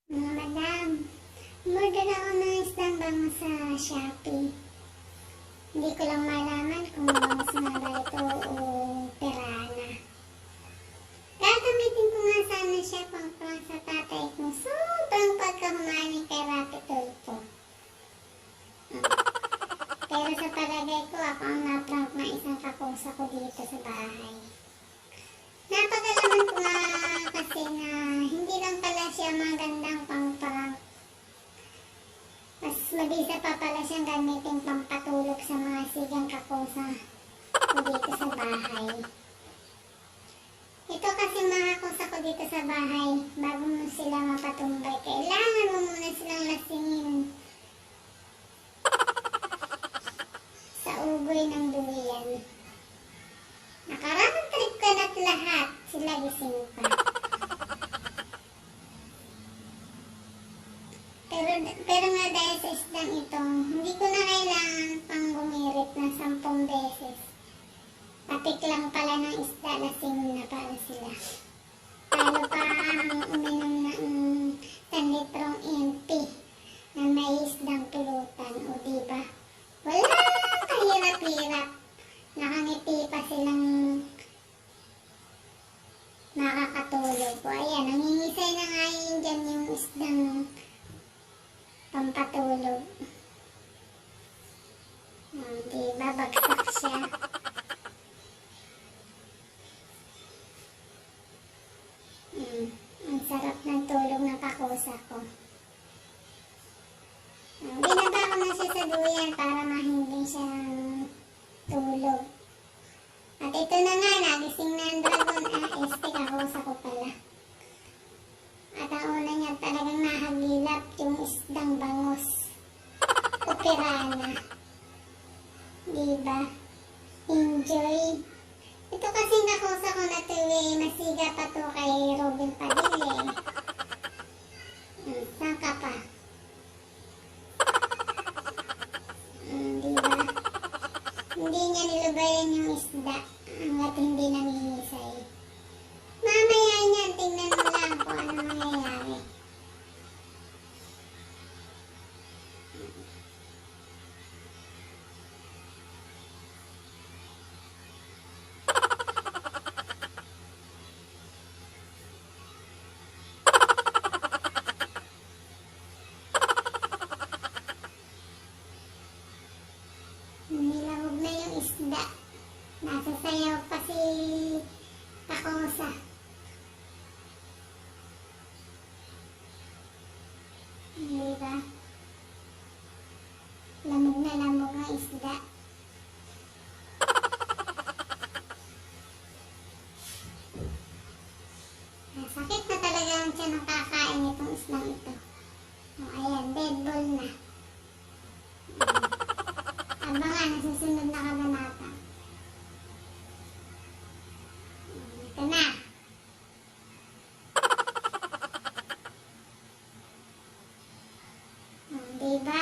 Mga madam, umorder ako ng isdang bangus sa Shopee. Hindi ko lang malaman kung bangus nga ba ito o pirana. Gagamitin ko nga sana siya pang sa tatay ko. Sobrang pagkahumaling kay Rapitol ko. Pero sa palagay ko, ako ang na-prank na isang kakusa ko dito sa bahay. Napagalaman ko nga kasi na hindi lang pala siya magandang pang-prank. Mas mabisa pa pala siyang gamitin pampatulog sa mga sigang kakusa ko dito sa bahay. Ito kasi mga kakusa ko dito sa bahay, bago mo sila mapatumbay, kailangan mo muna silang lasingin sa ugoy ng duyan. Nakaramang trip ka na't lahat, sila gising pa. Pero nga dahil sa isdang ito, hindi ko na kailangan pang gumirit na 10 beses. Patik lang pala ng isda, lasing na para sila. Talo pa ang uminom ng 10 litrong empty na may isdang pulutan, o diba? Wala kahirap-hirap. Nakangiti pa silang makakatulog po. Ayan, nangingisay na nga yun dyan yung isdang pampatulog. Diba, bagsak siya. Ang sarap ng tulog ng kakusa ko. Binaba ko na siya sa duyan para mahimbing siya ng tulog. At ito na nga, nagising na ang dragon. Kakusa ko pala. At ang una niya talagang nahagilap yung isdang bangus o pirana. Diba? Enjoy. Ito kasi kakusa ko na ito masiga pa to kay Robin Padilla. Saan ka pa? Diba? Hindi niya nilubayan yung isda hanggat hindi nangingisay. Mamaya niyan, tingnan mo lang kung ano mangyayari. Nilawag na yung isda. Nasasayaw pa si kakusa. Diba? Lamog na lamog ang isda. Sakit na talaga ang tiyan ng kakain itong islang ito. Ayan, dead ball na. Abangan, nasusunod na kabanata. Ito na. Diba?